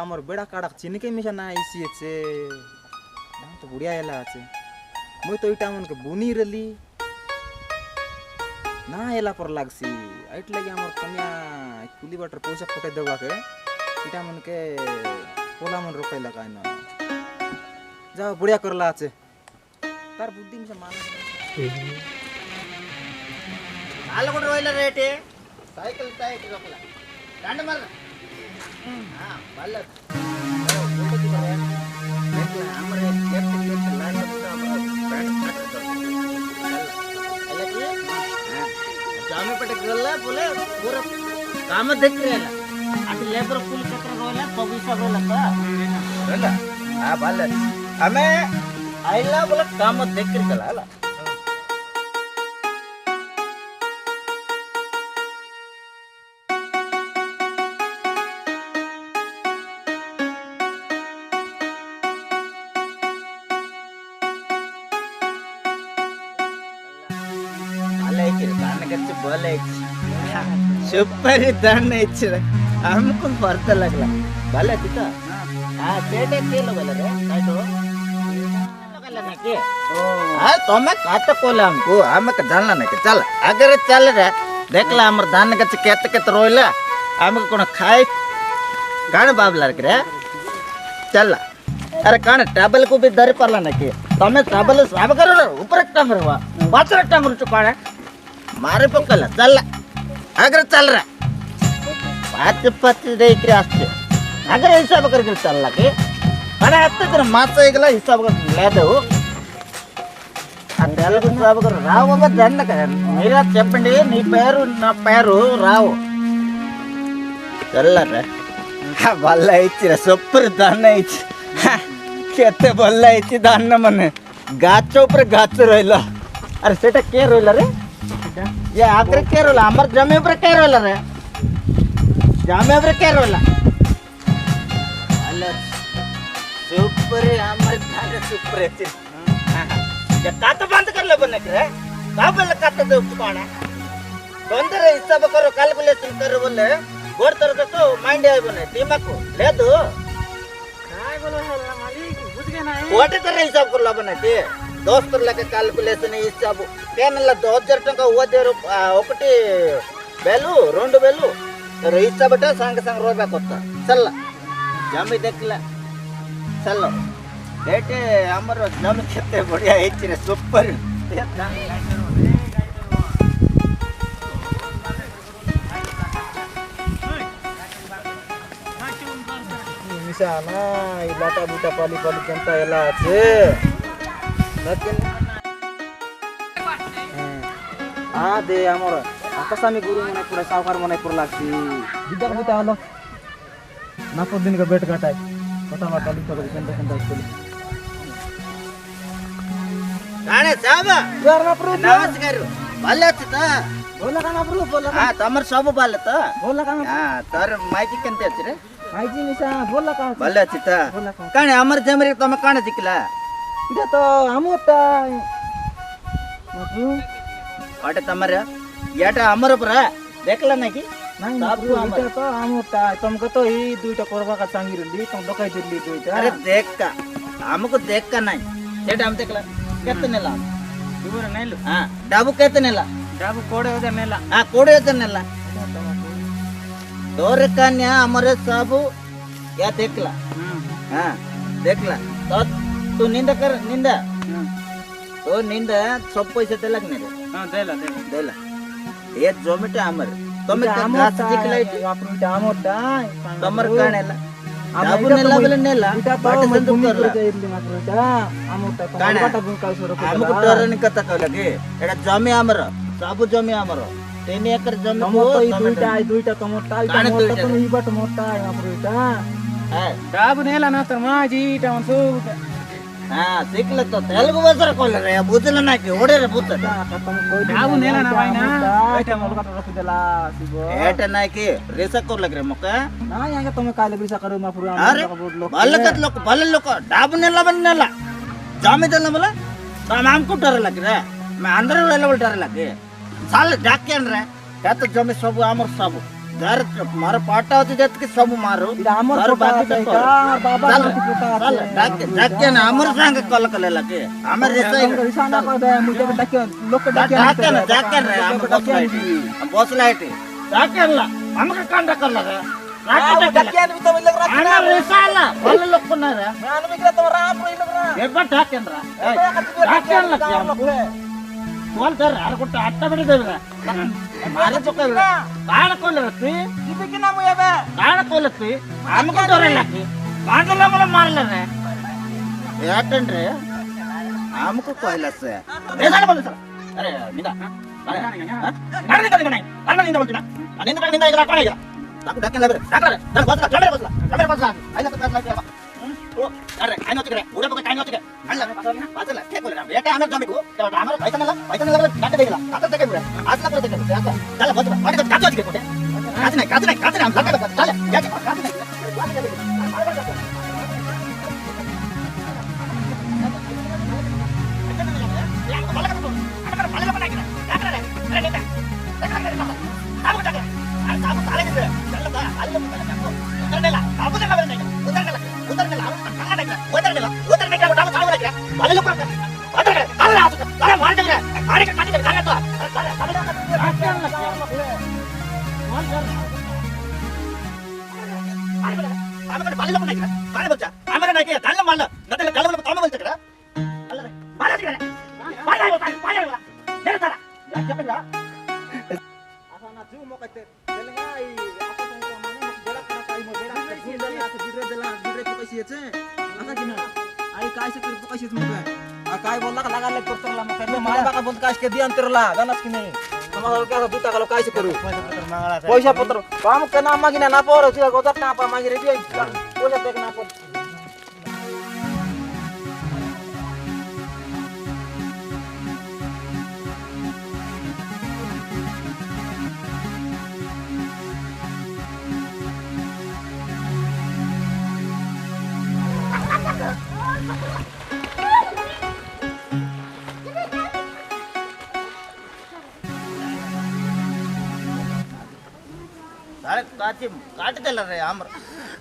আমার বেড়া কাড়া চিনিকে মিশা না আইসিয়েছে তো বুড়িয়া এলা আছে মুই তো এটা মনকে বুনি রেলি না এলা পর লাগছি আইট লাগি আমার কমিয়া কুলি বাটার পয়সা ফটাই দেবাকে এটা মনকে পোলা মন রোকাই লাগাই না যাও বুড়িয়া করলা আছে তার বুদ্ধি মিশা মানুষ आलो को रोइला रेटे साइकिल टाइट रखला डांड मार हां बाल फोटो की बारे देखला हमरे केप लाइन तो हमर फ्रेंड काट अल्लाह की हां जामे पटे गल्ला बोले पूरा काम देख रेला आटी लेबर फुल केत्र रोइला पबिसा रोइला का रेला हां बाल हमें आइला बोले काम देख रेला अल्लाह ಸೂಪರ್ ಇದ್ದಾನೆ ಇಚ್ಚಿದೆ हमको ಬರ್ತ लगला भले तिता हां सेटे केलो बलरे काटो लगला नके हां तमे काट कोले हमको हम के जानला नके चल अगर चल रे देखला हमर धान के केत रोइला हमको कोन खाए गाण बाबला रे चल अरे कान टेबल को भी धर परला नके तमे टेबल साब करो ऊपर टंगरवा पात्र टंगर चुकाणे मारे पकला चल अगर चल रहा पाच पाच देख रहे अगर हिसाब करके चल लगे अरे अब तक माता एकला हिसाब कर ले दो अंदर को हिसाब कर राव बाबा ध्यान कर मेरा చెప్పండి నీ పేరు నా పేరు రావు चल रे बल्ला इच्छि सपर दान इच्छि केते बल्ला इच्छि दान मने गाछ ऊपर गाछ रहला अरे सेटा के रहला रे ये आखिर के रोला हमर जमे ऊपर के रोला रे जमे ऊपर के रोला अल्लाह सुपर हमर थारे सुपर है ये काट बंद कर ले बने रे काबल काट दे कोना बंद रे हिसाब करो कैलकुलेशन करो बोले गोर तर तो माइंड आइ बने दिमाग को ले दो काय बोलो हल्ला मालिक बुझ गए ना ओटे तर हिसाब कर ला बने ते दोस्तर लगे कैलकुलेशन हिसाब केनला 2000 टका ओदेर ఒకటి बेलू రెండు बेलू तर हिसाब बटा संग संग रोबा कोता चल जमी देखला चल बेटे हमर जमी खेते बढ़िया हेछि रे सुपर मिसाना इलाटा बुटा पाली पाली जनता एला আছে दे आमर आकाशामी गुरु मने पूरा सावकार मने पूरा लागसी जिदा बुता हलो नापर दिन का बेट काटाय कथा बात लिखो कर केंदा केंदा स्कूल गाने साहब यार ना प्रभु नमस्कार भले छ त बोला का ना प्रभु बोला हां तमर सब बाले त बोला का हां तर माइकी केंते छ रे माइकी मिसा बोला का भले छ त काने हमर जमरे तमे काने जिकला इदा तो आमोटा मधु आटे तमरे याटा हमर पर देखला ना कि नहीं बाबू इटा तो आमोटा तुमको तो ई दुईटा करबा का सांगी रली तुम दोकाई दिल्ली दुईटा अरे देख का हमको देख का नहीं सेटा हम देखला केते नेला इवर नेलु हां डाबू केते नेला डाबू कोड़े होदे नेला हां कोड़े होदे नेला तोर कन्या हमरे सब या देखला हां देखला तो तू निंदा कर निंदा तो निंदा सब पैसे देलक ने रे हां देला देला देला ये जोमेटा हमर तमे गाछ जिकलै आपन आमोटा तमर कानेला डाबू नेला बोले नेला बाट संदु करला इरली मात्रटा आमोटा बाट बुकाल सोर हमको टरन कथा कहलगे एटा जमी हमर सब जमी हमर 3 एकर जमी को दुईटा कमोटा इटा मोटा तो ई बाट मोटा मात्रटा है डाबू नेला ना त माजी इटा सो हां देखले तो तेलुगु भाषा कहले रे बुझले ना कि ओडे रे बुझ डाबू नेला ना भाई ना एटा मोल कट रख देला शिव एटा ना कि रेसा कर लग रे मका ना यहां तुम काले रेसा करो मा पुरा बालकत लोक बाल लोक डाबू नेला बन नेला जामे देला मला तम हमको डर लग रे मैं अंदर वाला डर लगे साल डाकेन रे का तो जमे सब हमर सब घर मारो पाटा होती जत के सब मारो এটা আমার घर পোটা बाकी আছে तो এটা আমার বাবা चल নাতি পোটা चल আছে डाके ना हमर संग कल कल लगे हमर रेसा রিসা না করে দেয় মুই দেবে ডাকে লোক ডাকে डाके ना डाके रे हम बस लाइट डाके ला हमके कांड कर लगा डाके ডাকে আনবি তো বলে রাখ हमर रेसा ला भल लोग को ना रे मैं आनबी के तो राम रोई लग रहा एक बार डाके ना डाके ला बोल कर यार को आट्टा बड़ी दे रे मारे तो कर काण कोल रखी ಇದು ಕಿನ ಮುಯಬೆ ಕಾಣ ಕೊಲತ್ತಿ ಆಮಕ ದೊರೆಲಕ್ಕಿ ಕಾಂಡಲ ಮಲ ಮಾರಲ ರೇ ಯಾಕಂದ್ರೆ ಆಮಕ ಕೊಯ್ಲಸ ರೇಸಾನ ಬಂದ ಸರ್ ಅರೆ ನಿಂದ ಅಣ್ಣ ನಿಂದ ಬರ್ತೀನ ನಿಂದ ಈಗ ಕಾಣ ಈಗ ತಾಕು ಡಕ್ಕಲ್ಲ ಬರೆ ಡಕ್ಕಲ್ಲ ನಾನು ಬಸ್ಲ ಕಮರೆ ಬಸ್ಲ ಐನ ಕತ್ತ ಬಸ್ಲ ಓ ಅರೆ ಐನ ಹೊತ್ತಿಗೆ ಊರ ಬಗ್ಗೆ ಕಾಯಿನ ಹೊತ್ತಿಗೆ ಅಣ್ಣ ಬಸ್ಲ ಕೇಕೋಲ್ಲ ಬೇಟೆ ಆಮೇಲೆ ಜಂಬಿಕು ಆಮೇಲೆ ಪೈತನಲ್ಲ ಡಕ್ಕ ದೇಗಿಲ್ಲ ಡಕ್ಕ ತೆಗೆ ಬಿಡ ಆಸ್ಲ ಬರ ತೆಗೆ ಯಾಕ ಚಲ ಬಸ್ಲ ಮಾಡಿ ಡಕ್ಕ ಹೊತ್ತಿಗೆ ಕೊಟ್ಟೆ ಕಾಚನೆ हम लगा बस चल जाके काचने आमने बाले लोग नहीं करा बाले बच्चा आमने नहीं किया दाल मारला नदल दाल में काम बोलते करा अल्लाह बाले करा बाले वाला मेरे तारा जा पेला आसाना जू मोकते तेलंगाई apa संग माने बेड़ा करा काई मो बेड़ा दिदला दिदरे तो कैसी है आता कि ना आई काय से कर कैसी तुम पे आ काय बोलला का लगा ले करतरला मके मारबा का बोल काश के दी अंतरला जानस कि नहीं हमारा का दूता का काय से करू पैसा पत्र काम के नाम मागिना ना पर छ गोदर ना पा मागी रे बोले देख ना पर सारे काची काट दे रे हमर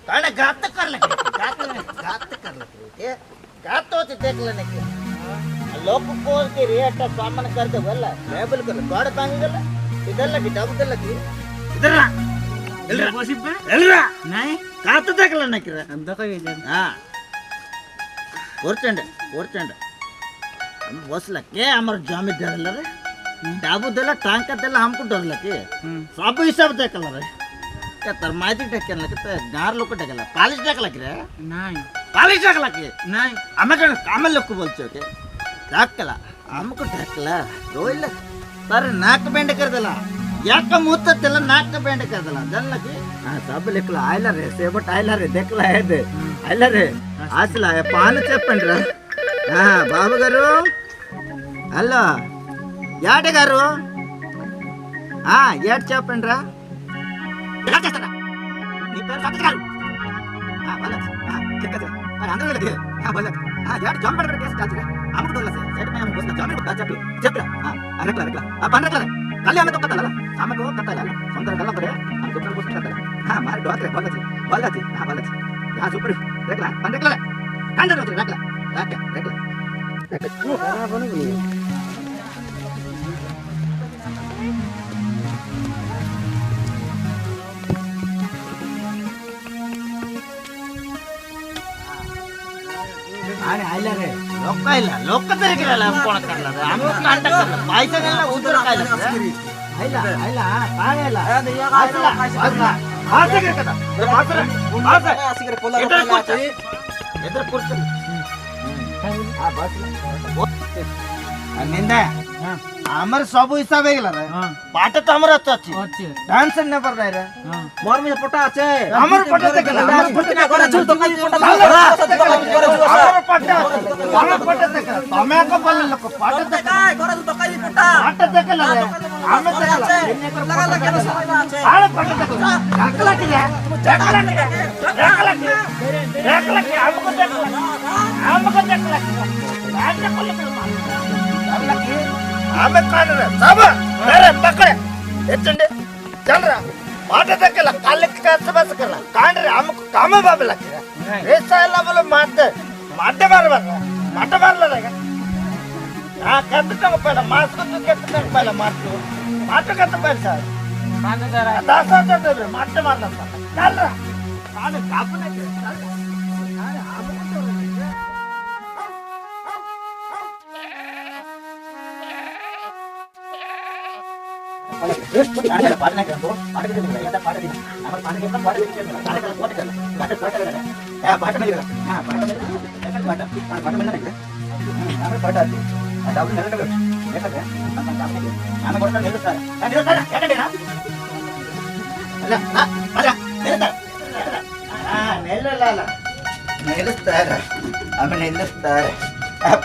काने गात कर लगे गात कर लगे के गात होती देख लेने के लोग को के रेट सामान कर दे बोला लेबल कर गाड़ कांगे गला इधर लगी डब दे लगी इधर ला इधर बसी पे इधर नहीं गात देख लेने के हम तो कहीं हां ओरचंड हम बस लगे हमर जामे डर ल रे डाबू देला टांग का देला हमको डर लगे सब हिसाब देख ल रे क्या तरमाइती टेकन लगते गार लोग टेकला पालिश टेक लग रे नहीं पालिश टेक लगे नहीं हमें कन काम लोग को बोलते के टेकला हमको टेकला रोइल तर नाक बेंड कर देला याक मुत्त तेला नाक बेंड कर देला जन लगे हां सब लिखला आइला रे सेबट आइला रे देखला है दे आइला रे आसला है पान చెప్పండి हां बाबू गारू హలో యాట గారు ఏడు చెప్పండి రా ఎలా చేస్తారా నీ పేరు సత్య గారు వాళ్ళ అందరూ వెళ్ళదు వాళ్ళ ఏడు జామ్ పడక కేసు కాదు అమ్ముకు డోల్ల సెట్ మే हम घोषणा जामे बता చెప్పి చెప్పరా రకల పన్ రకల కల్లి ఆమె తొక్కతల సామకు కత్తల సుందర గల్ల పడే हम दुकान घोषणा करता मार डोकरे बोलती यहां सुपर रकला पन रकला कांडर रकला रकला रकला बने गई अरे आइला रे लोक तरी केला कोण करला रे आम्ही कांटा करला पैसा गेला उधर कायला आइला कायला आइला आसे के कदा मासरे आसिगर पोला इधर कुर्सी बस निंदा हमर सब हिसाब हेगला रे पाटे तो हमर अच्छी डांस ने पर रे मोर में पटा আছে हमर पटा देखला हमर पटा करे छु तो काई पटा हमर पटा देखला तमे को बोल लोग पाटे देखला करे तो काई पटा पाटे देखला रे हम देखला लगा लगा के समय में আছে आले पाटे देखला देखला के हमको देखला आजे को देखला हमें कान रे सब मेरे पकड़े एचंडे चल रहा माटे तकला काले कैसे बस करला कांड रे हमको काम बाबे लगे ऐसा है बोले माटे माटे मार लगा हां कहते तो पहले मास को तो कहते तक पहले माटे कहते पहले सर माटे जरा 10,000 दे माटे मारना चल रहा कांड कापने के अरे हमको तो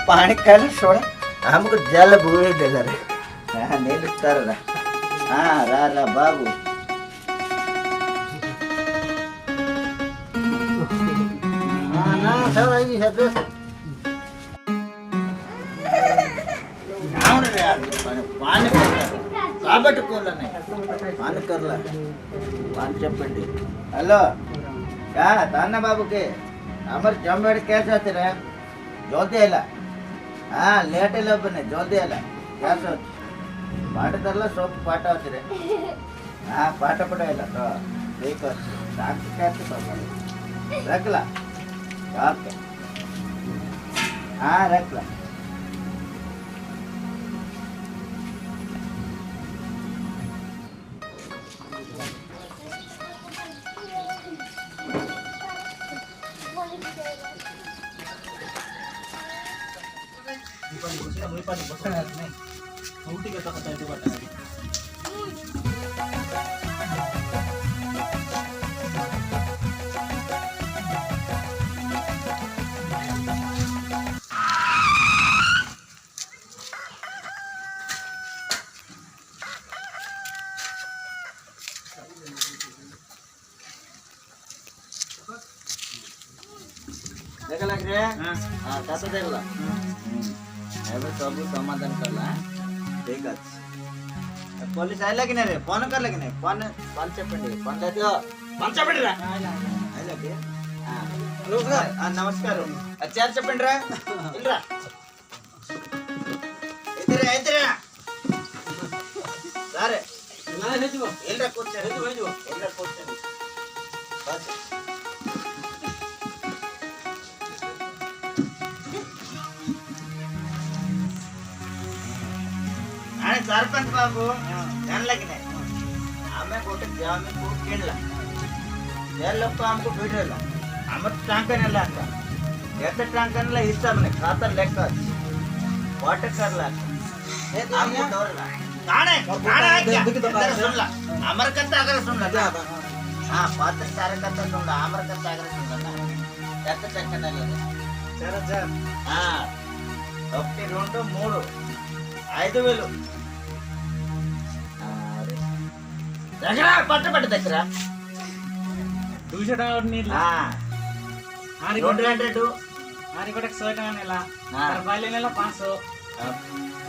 पानी कल छोड़ा हमको जल बूढ़े दे रहे निलुस्तारा रा बाबू हेलो क्या ताना बाबू के अमर जमेड़ कैसे आते रहे जल्दी आला हाँ लेट आला बने जल्दी आला क्या सोच पाठ तरला सब पाठ होते रे हाँ पाठ पढ़ाएला तो देखो साक्ष कैसे पढ़ा रखला ओके हाँ रखला देख लग रे हां कैसे देखला एबे सब समाधान करला ठीक है पुलिस आइला कि नहीं रे फोन कर लगे नहीं फोन फोन दे दियो पंचपेंडी रे आइला के हां हेलो सर नमस्कार चार चपेंडी रे इल्रा इधर सारे ना हेजो इल्रा कोच हेजो इल्रा कोच बस अरे सरपंच बाबू जानला कि नहीं हमें गोटे जामी को किनला ये लोग तो हमको भेजला हमर टांका नेला का एते टांका नेला हिसाब ने खाता लेखा वाट करला ए तो हमको डरला काणे है क्या इधर सुनला हमर कथा अगर सुनला हां पात्र सारे कथा सुनला हमर कथा अगर सुनला ना एते टांका नेला चल हां ఒకటి రెండు మూడు 5000 దగ్గర పట్టు దగ్గర 200 টাকা নিল ఆరి 200 आरी गोटे 100 टका नेला तार बाइले नेला 500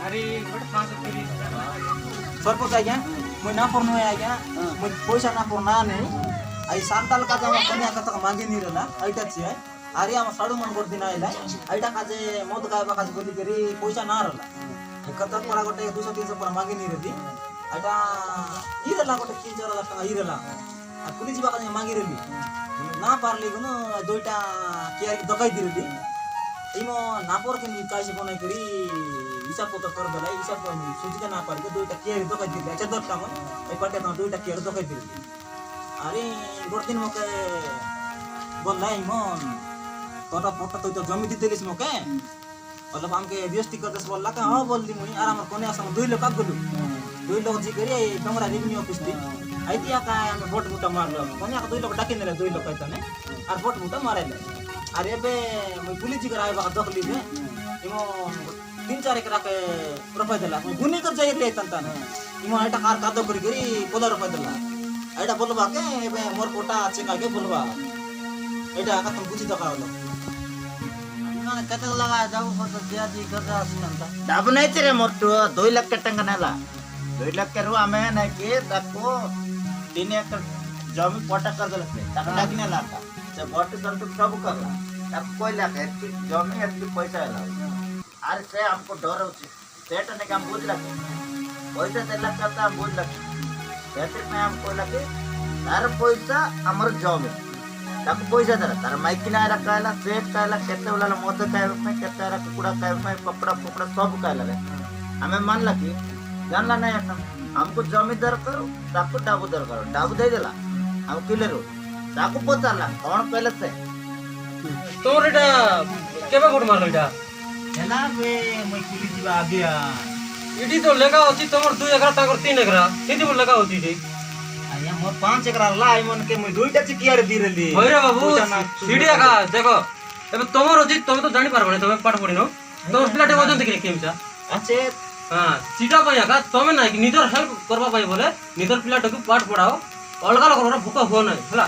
आरी गोटे 500 फ्री सरपंच आज्ञा मुई ना परनो आज्ञा मुई पैसा ना परना नहीं आई सांताल का जमा कन्या का तक मांगी नहीं रहला आइटा छे आरी हम साडू मन गोट दिन आइला आइटा काजे मद गायबा काजे बोली करी पैसा ना रहला कत परा गोटे 200 300 पर मांगी नहीं रहती आइटा ई रहला गोटे 3-4 टका ई रहला आ पुलिस बा काजे मांगी रहली ना पारली गनो दुईटा केयर दकाई दिरली इमो नापोर के काइसे बनाई करी हिसाब पत्र कर देला हिसाब सुझके ना पार के दुईटा केयर दकाई दिरली अच्छा 10 टाका ए पटे ना दुईटा केयर दकाई दिरली अरे गोट दिन मके बोलला इमो तोटा पोटा तो जमी दी देलिस मके मतलब हमके व्यवस्थित करदेस बोलला का हां बोल दी मुई आराम कोने असम 2 लोग गलु 2 लोग जी करी डंगरा रेवेन्यू ऑफिस दी आइतिया का हम वोट मुटा मारलो कोने का 2 लोग डाके नेले 2 लोग कहता ने और वोट मुटा मारेले अरे बे मुई पुलिस जी कराय बा दखली दे इमो 3-4 एकरा के रुपया देला मुई गुनी कर जाय ले तंता ने इमो एटा कार कादो करी करी 15 रुपया देला एटा बोलबा के बे मोर कोटा चेका के बोलबा एटा का तुम बुझी दकावलो ना कते लगा जाऊ पर दिया जी कर असंता दाब नहीं तेरे मोर 2 लाख टंका नेला 2 लाख के रू हमें नहीं के तको तीन एकर जमीन पट्टा कर देलक रे ताका डाकिने लाका से बट संत सब करला अब कोई लाख एतकी जमीन एतकी पैसा होला अरे से हमको डर होची सेट ने काम बुझला पैसा देला करता बुझला सेट में हमको लगे तार पैसा हमर जमीन ताको पैसा देला तार माइक ना रखाला सेट काला केते वाला मत काय में केते रा कुकुड़ा काय में कपड़ा कपड़ा सब काला रे हमें मान लगी जानला नहीं आता हमको जमींदार करो ताको डाबूदार करो डाबू दे देला हम किलर ताको पचारला कौन पहले से तोर एटा केबे गोट मारलो एटा हेला बे मैं कुली जीवा आबिया इडी तो लगा होची तोर 2 एकरा ताकर 3 एकरा किती बोल लगा होची रे आया मोर 5 एकरा लाई मन के मैं दुईटा चिकियार दिरली होय रे बाबू सीढ़िया का देखो एबे तोमर होची तमे तो जानि पारबो नै तमे पाठ पढिनो तोर पिलाटे वजन देखि केमसा अच्छे हां सीटा पया का तमे नै कि निदर हेल्प करबा पय बोले निदर पिलाटे को पाठ पढाओ अलगा अलग करो भूख हो नै हला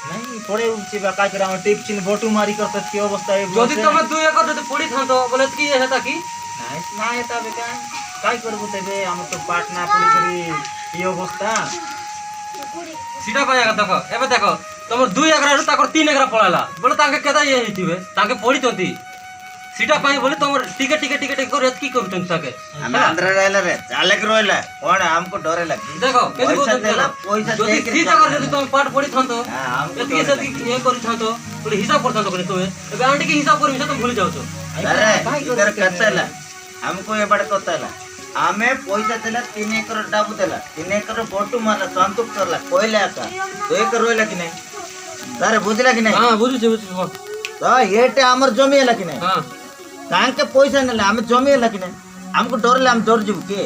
नहीं पड़े उची बा काय करा टिप चिन बोटू मारी करत की अवस्था है যদি তুমি 2 एकड़ যদি পড়ি থাতো বলে কি হেতা কি नहीं ना एता बे काय करबो तेबे हम तो पाट ना पड़ी करी ये अवस्था सीटा पया का देखो एबे देखो तमर 2 एकड़ रु ताकर 3 एकड़ पळाला बोले ताके केदा ये हितिबे ताके पड़ी चोती सीटा पाई बोले तमर टिके टिके टिके टिके कर की करतन ताके हम अंदर रहला रे चाले के रोइला कोन हमको डरे लगी देखो केदी पैसा बोल देला पैसा যদি दे 3 एकड़ যদি তুমি পাঠ পড়ি থাতো हमको এতকি সেতকি ये করি থাতো বলে হিসাব করতাতো করে তুমি এবে আন্টি কি হিসাব করি তুমি ভুলে যাওছো अरे इधर कतला हमको ये बड़ कतला हमें पैसा देला 3 एकड़ डाबू देला 3 एकड़ बोटू मारला संतुक करला कोइला का 2 एकड़ रोइला कि नहीं तारे बुझला कि नहीं हां बुझी बुझी तो येटे हमर जमी हला कि नहीं हां काहे के पैसा नेला हमें जमी हला कि नहीं हमको डरले हम डर जब के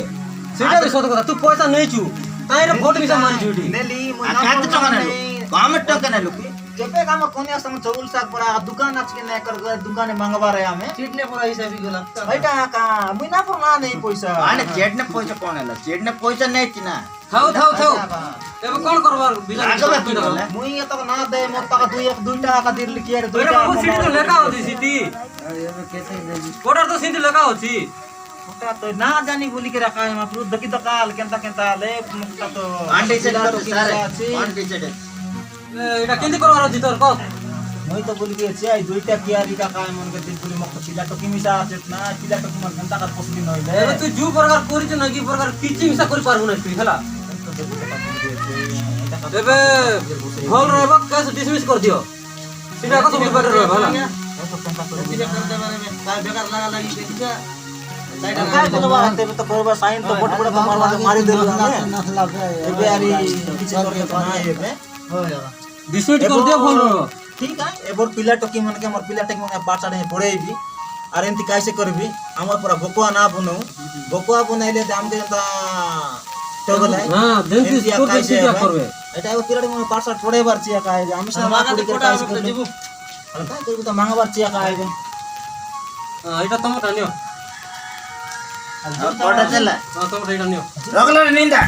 सीटा भी सत কথা তুই পয়সা নেইছু তাইরে ভোট মিছা মারি জুটি नेली मुना काट टका नेलु काम टका नेलु की केबे काम कोने असम चौल साग पड़ा दुकान आज के ने कर दुकाने मंगवा रहे हमें চিটনে পড়া হিসাবই গলা बैठा का मुना पर ना नहीं पैसा आने जेड ने पैसा कोन हला जेड ने पैसा नहीं चिना থাও থাও থাও এবে কোন করবার বিচার मुई ये तो ना दे मोर तक 2 টাকা का दिर लिखिए रे 2 ওরে বাবু সিটি তো লেখা হচ্ছে সিটি एबे कैसे दे কোটার তো সিটি লেখা হচ্ছে मोटा तो ना जानी बोली के रखा है मापरू दकी तो काल केंता केंता ले मुक्ता तो आंटी से सारे आंटी से এটা কেndi করবার আছে তোর কত মই তো बोली के छै आई 2टा कियारी का काय मन के दिलपुरी मक पिला तो किमिसा আছে না পিলা তো তোমার ঘন্টা কার পছন্দ নইলে এবে তুই জু প্রকার করিছ না কি প্রকার কিচি মিছা করি পারবো না তুই হেলা এবে ভাল রহবা কেস ডিসমিস কর দিও সেটা কত বেটার রহবা হেলা तो केंता कर दिले कर दे बारे में काय बेकार लगा लगी देखा काय करबा हते तो करबा साइन तो बट बट मारवा मारी देलु हमें एबे यारी किछ करके तो ना एबे हो यार डिसमिस कर दियो ভাল রহবা ठीक है एबोर पिला टकी मन के हमर पिला टकी मन पाचा नहीं पड़ेबी আর এমতি কাইসে করবি আমার পুরা বকুয়া না বনু বকুয়া বনাইলে দাম দে তা টগলাই হ্যাঁ দেন কি করতে কি করবে এটা ও পিলাটি মনে পাঁচটা পড়েবার চিয়া কাই যে আমি সারা কুড়ি করে কাজ করে দিব আর কাই করব তো মাঙ্গাবার চিয়া কাই যে এটা তোমার নিও আর পড়া চলা তোমার এটা নিও রগলা নিন্দা